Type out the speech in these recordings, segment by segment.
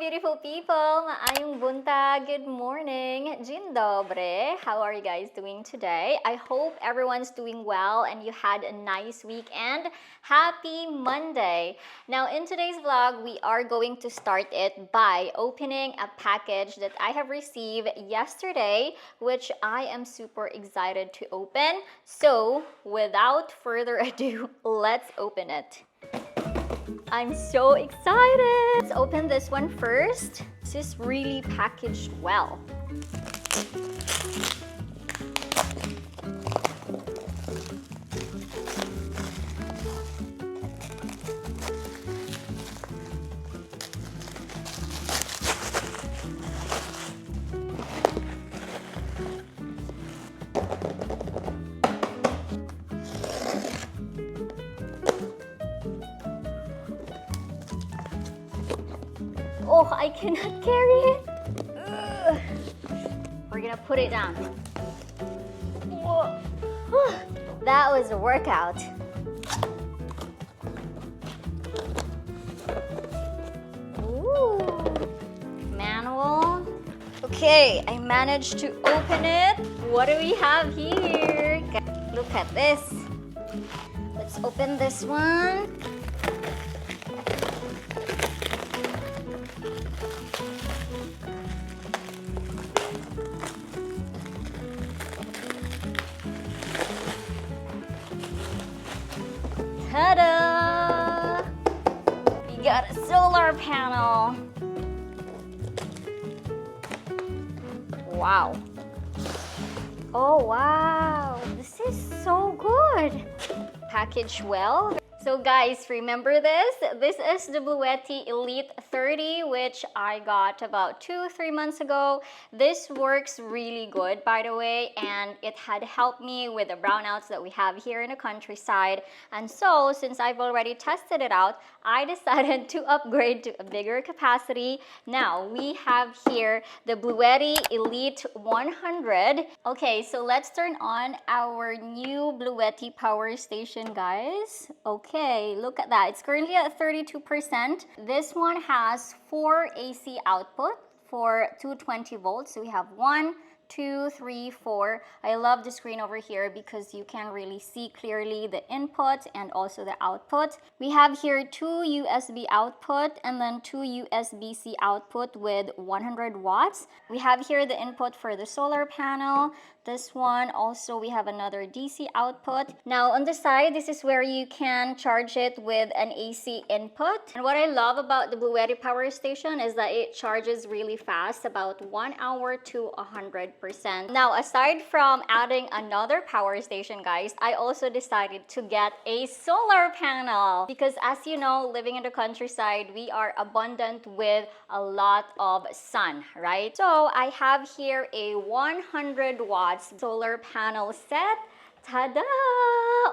beautiful people! Maayong buntag, good morning, dzień dobry. How are you guys doing today? I hope everyone's doing well and you had a nice weekend. Happy Monday! Now in today's vlog, we are going to start it by opening a package that I have received yesterday, which I am super excited to open. So without further ado, let's open it. I'm so excited! Let's open this one first. This is really packaged well. Oh, I cannot carry it. Ugh. We're gonna put it down. Whoa. That was a workout. Ooh. Manual. Okay, I managed to open it. What do we have here? Look at this. Let's open this one. Ta-da! We got a solar panel. Wow. Oh, wow. This is so good. Packaged well. So guys, remember this? This is the Bluetti Elite 30, which I got about 2-3 months ago. This works really good, by the way, and it had helped me with the brownouts that we have here in the countryside. And so, since I've already tested it out, I decided to upgrade to a bigger capacity. Now, we have here the Bluetti Elite 100. Okay, so let's turn on our new Bluetti power station, guys. Okay, look at that. It's currently at 32%. This one has 4 AC output for 220 volts. So we have 1, 2, 3, 4. I love the screen over here because you can really see clearly the input and also the output. We have here 2 USB output and then 2 USB-C output with 100 watts. We have here the input for the solar panel. This one also, we have another DC output. Now on the side, this is where you can charge it with an AC input. And what I love about the Bluetti power station is that it charges really fast, about 1 hour to 100%. Now, aside from adding another power station, guys, I also decided to get a solar panel because, as you know, living in the countryside, we are abundant with a lot of sun, right? So I have here a 100 watt solar panel set. Ta-da!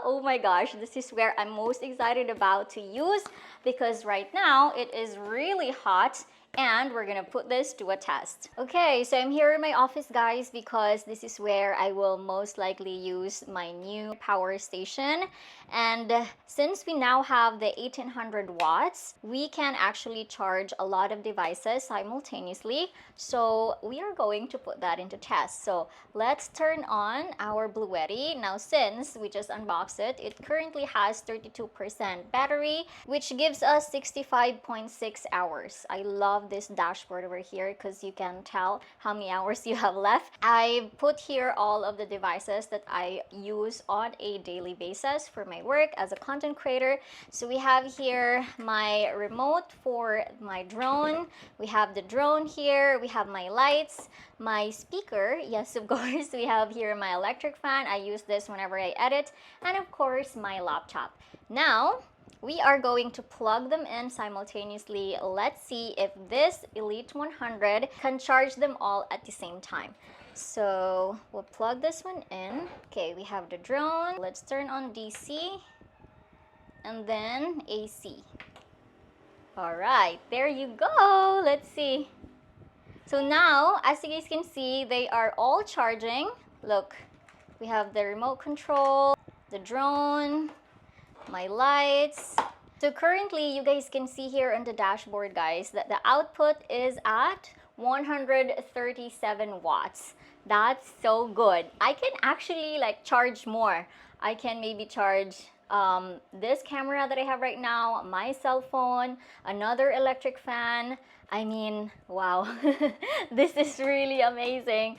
Oh my gosh, this is where I'm most excited about to use because right now it is really hot and we're gonna put this to a test. Okay, so I'm here in my office, guys, because this is where I will most likely use my new power station. And since we now have the 1800 watts, we can actually charge a lot of devices simultaneously. So we are going to put that into test. So let's turn on our Bluetti. Now, since we just unboxed it, it currently has 32% battery, which gives us 65.6 hours. I love this dashboard over here because you can tell how many hours you have left. I put here all of the devices that I use on a daily basis for my work as a content creator. So we have here my remote for my drone. We have the drone here. We have my lights, my speaker. Yes, of course. We have here my electric fan. I use this whenever I edit. And of course, my laptop. Now, we are going to plug them in simultaneously. Let's see if this Elite 100 can charge them all at the same time. So we'll plug this one in. Okay, we have the drone. Let's turn on DC and then AC. All right, there you go. Let's see. So now, as you guys can see, they are all charging. Look, we have the remote control, the drone, my lights, So currently, you guys can see here on the dashboard, guys, that the output is at 137 watts. That's so good. I can actually like charge more. I can maybe charge this camera that I have right now, my cell phone, another electric fan. I mean, wow, this is really amazing.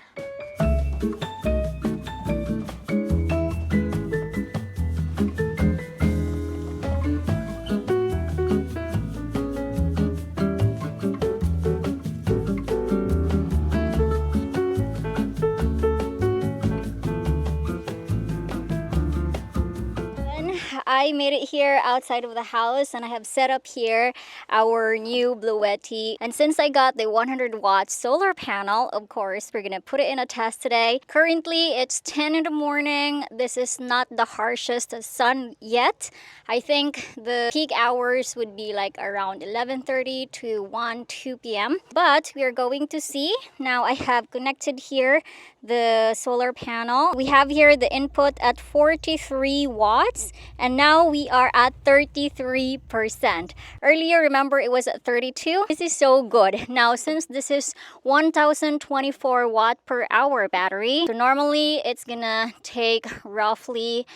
I made it here outside of the house, and I have set up here our new Bluetti. And since I got the 100 watt solar panel, of course, we're gonna put it in a test today. Currently, it's 10 in the morning. This is not the harshest sun yet. I think the peak hours would be like around 11:30 to 2 p.m. But we are going to see. Now I have connected here the solar panel. We have here the input at 43 watts, and now we are at 33%. Earlier, remember, it was at 32. This is so good. Now, since this is 1024 watt per hour battery, so normally it's gonna take roughly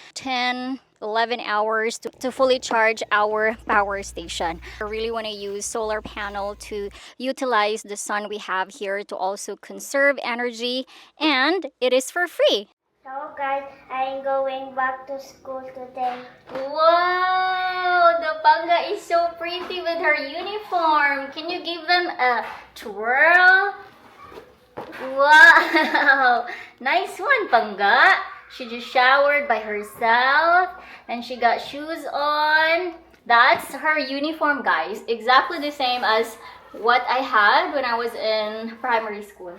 11 hours to fully charge our power station. I really want to use solar panel to utilize the sun we have here to also conserve energy, and it is for free. Hello guys, I'm going back to school today. Wow, the panga is so pretty with her uniform. Can you give them a twirl? Wow, nice one, Panga. She just showered by herself and she got shoes on. That's her uniform, guys. Exactly the same as what I had when I was in primary school.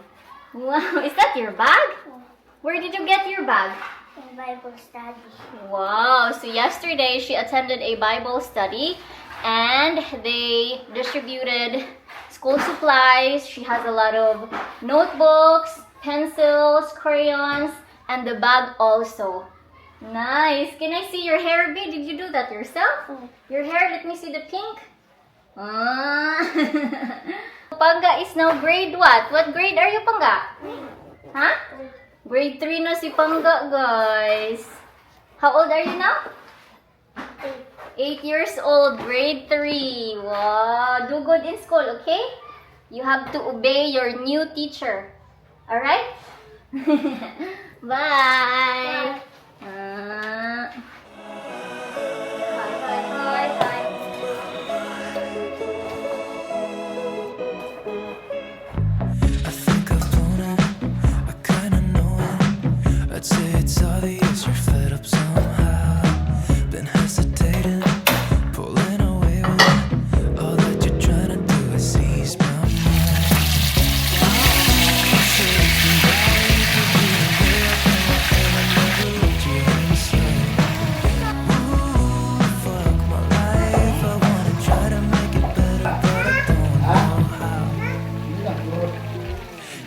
Wow, is that your bag? Where did you get your bag? In Bible study. Wow, so yesterday she attended a Bible study and they distributed school supplies. She has a lot of notebooks, pencils, crayons, and the bag also. Nice. Can I see your hair, B? Did you do that yourself? Your hair, let me see the pink. Panga is now grade what? What grade are you, Panga? Huh? Grade 3 na si Panga, guys. How old are you now? 8 years old, grade 3. Wow. Do good in school, okay? You have to obey your new teacher. Alright? Bye. I'd say it's obvious you're fed up somehow. Been hesitating, pulling away when all that you're trying to do is seize my mind. So if you like to be aware and I never looked you inside. Ooh, fuck my life. I wanna try to make it better, but I don't know how.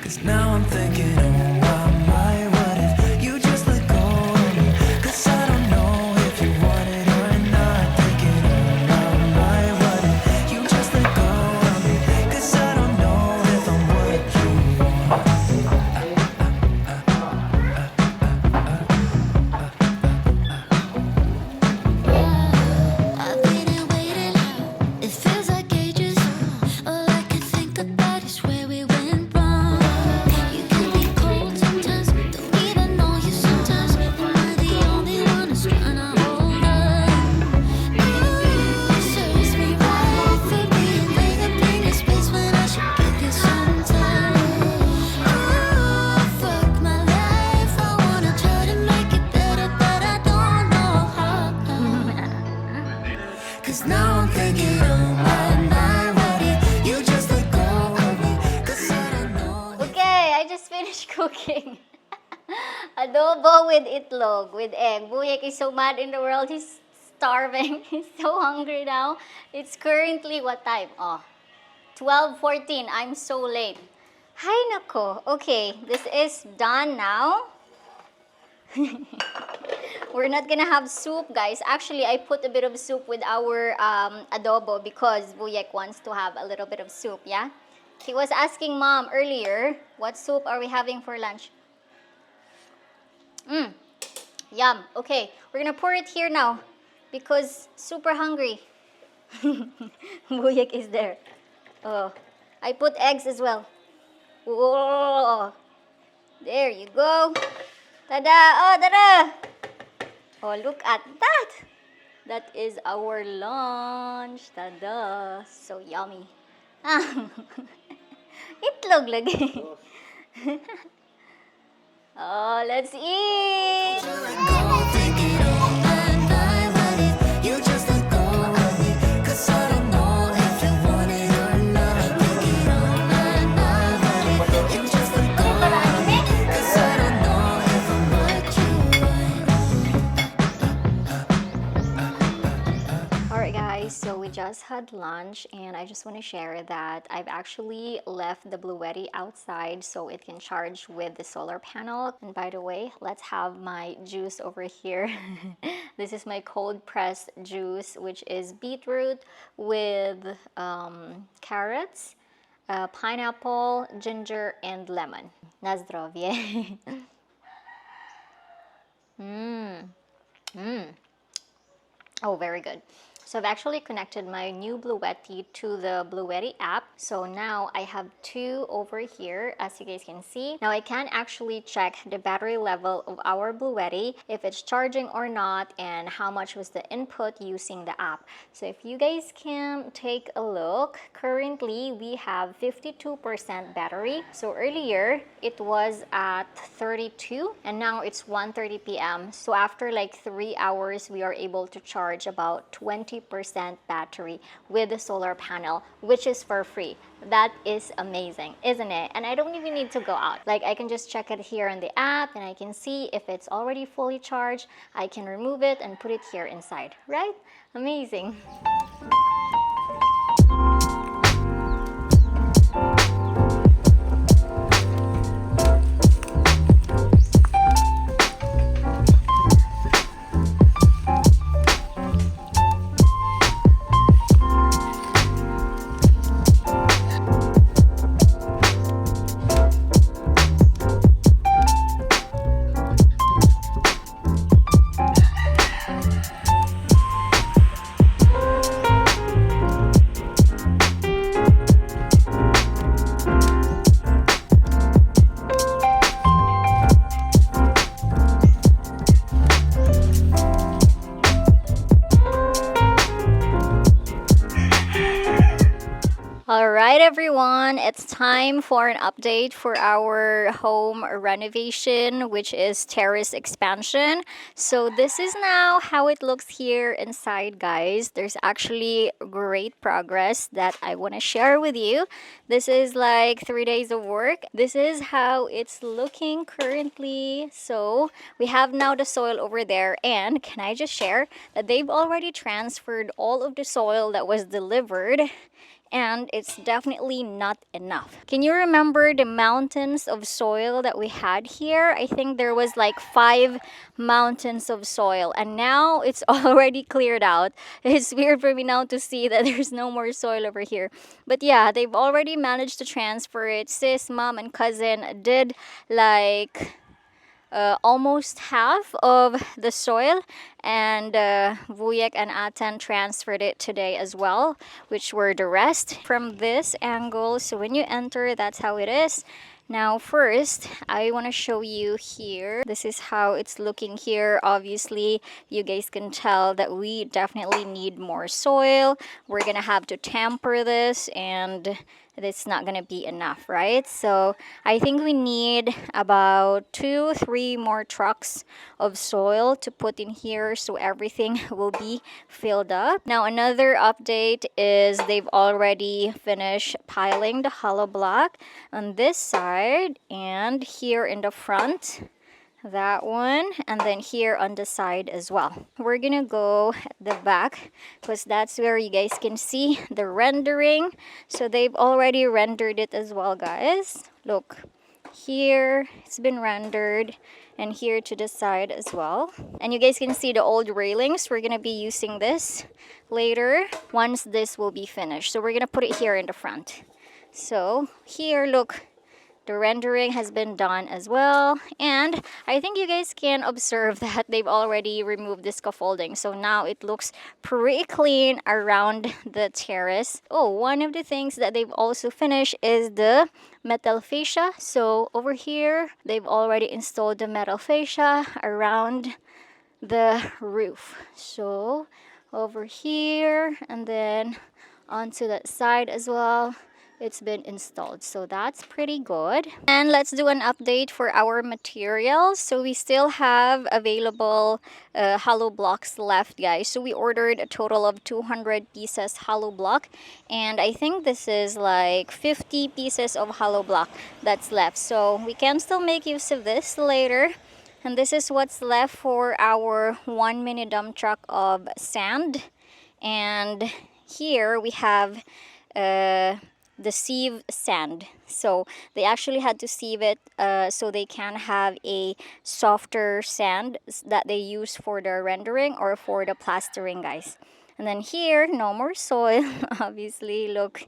'Cause now I'm thinking, oh my, what if you just let go of me? 'Cause I don't know if you want it or not. Thinking, oh my, what if you just let go of me? 'Cause I don't know if I'm what you want. I've been here waiting, it feels like ages. All I can think about is where we went wrong. You can be cold sometimes, don't even know you sometimes. And we're the only one who's trying to hold on. You serves me right for being laid up in your space when I should give you some time. Ooh, fuck my life, I wanna try to make it better, but I don't know how. 'Cause now I'm thinking, oh my, what if you just let go of me? 'Cause I don't know. Okay, I just finished cooking. Adobo with itlog, with egg. Buyek is so mad in the world. He's starving. He's so hungry now. It's currently what time? Oh, 12:14. I'm so late. Hi, nako. Okay, this is done now. We're not gonna have soup, guys. Actually, I put a bit of soup with our adobo because Buyek wants to have a little bit of soup, yeah? He was asking mom earlier, what soup are we having for lunch? Yum. Okay, we're gonna pour it here now because super hungry. Buyek is there. Oh, I put eggs as well. Whoa. There you go. Tada! Oh, tada! Oh, look at that! That is our lunch. Tada! So yummy. Itlog lagi. Oh, let's eat! Thinking all night, what if you just let go of me? 'Cause I don't know if you want it or not. Thinking all night, what if you just let go of me? 'Cause I don't know if I'm what you want. Alright guys, so we just had lunch and I just want to share that I've actually left the Bluetti outside so it can charge with the solar panel. And by the way, let's have my juice over here. This is my cold pressed juice, which is beetroot with carrots, pineapple, ginger, and lemon. Na zdrowie. Oh, very good. So I've actually connected my new Bluetti to the Bluetti app. So now I have two over here, as you guys can see. Now I can actually check the battery level of our Bluetti, if it's charging or not, and how much was the input using the app. So if you guys can take a look, currently we have 52% battery. So earlier it was at 32 and now it's 1:30 p.m. So after like 3 hours, we are able to charge about 20% battery with the solar panel, which is for free. That is amazing, isn't it? And I don't even need to go out. Like I can just check it here in the app and I can see if it's already fully charged. I can remove it and put it here inside, right? Amazing. Alright everyone, it's time for an update for our home renovation, which is Terrace expansion. So this is now how it looks here inside, guys. There's actually great progress that I want to share with you. This is like 3 days of work. This is how it's looking currently. So we have now the soil over there, and can I just share that they've already transferred all of the soil that was delivered, and it's definitely not enough. Can you remember the mountains of soil that we had here? I think there was like 5 mountains of soil, and now it's already cleared out. It's weird for me now to see that there's no more soil over here. But yeah, they've already managed to transfer it. Sis, mom, and cousin did like almost half of the soil, and Vuyek and Atan transferred it today as well, which were the rest. From this angle, so when you enter, that's how it is. Now first, I want to show you here. This is how it's looking here. Obviously, you guys can tell that we definitely need more soil. We're gonna have to tamper this, and it's not gonna be enough, right? So I think we need about 2-3 more trucks of soil to put in here so everything will be filled up. Now another update is they've already finished piling the hollow block on this side and here in the front. That one, and then here on the side as well. We're gonna go at the back because that's where you guys can see the rendering. So they've already rendered it as well, guys. Look, here it's been rendered, and here to the side as well. And you guys can see the old railings. We're gonna be using this later once this will be finished. So we're gonna put it here in the front. So here, look, the rendering has been done as well, and I think you guys can observe that they've already removed the scaffolding, so now it looks pretty clean around the terrace. Oh, one of the things that they've also finished is the metal fascia. So over here they've already installed the metal fascia around the roof. So over here and then onto that side as well, it's been installed, so that's pretty good. And let's do an update for our materials. So we still have available hollow blocks left, guys. So we ordered a total of 200 pieces hollow block, and I think this is like 50 pieces of hollow block that's left, so we can still make use of this later. And this is what's left for our 1 mini dump truck of sand. And here we have the sieve sand. So they actually had to sieve it so they can have a softer sand that they use for the rendering or for the plastering, guys. And then here, no more soil. Obviously, look,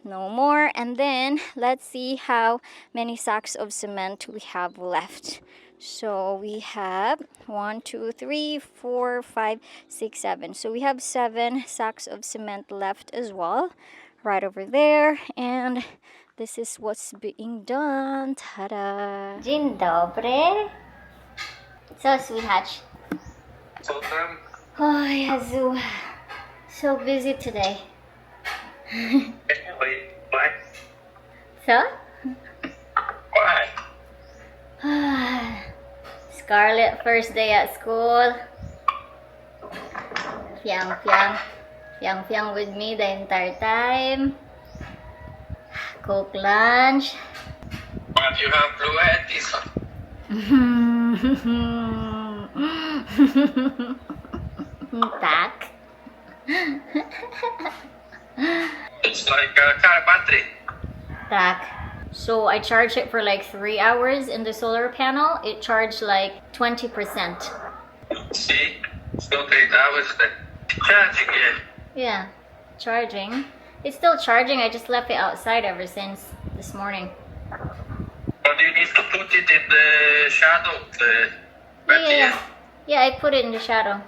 no more. And then let's see how many sacks of cement we have left. So we have 1, 2, 3, 4, 5, 6, 7. So we have 7 sacks of cement left as well, right over there. And this is what's being done. Ta-da! Dzień dobry. Co słychać? Co tam? Oh, Jezu. So busy today. Why? Co? Why? Scarlett, first day at school. Fiang fiang with me the entire time. Cook lunch. But you have Bluetti's. Tak. It's like a car battery. Tak. So I charged it for like 3 hours in the solar panel. It charged like 20%. See? It's not 8 hours then. Charging it. Yeah, charging. It's still charging. I just left it outside ever since this morning. But you need to put it in the shadow. Yeah, I put it in the shadow.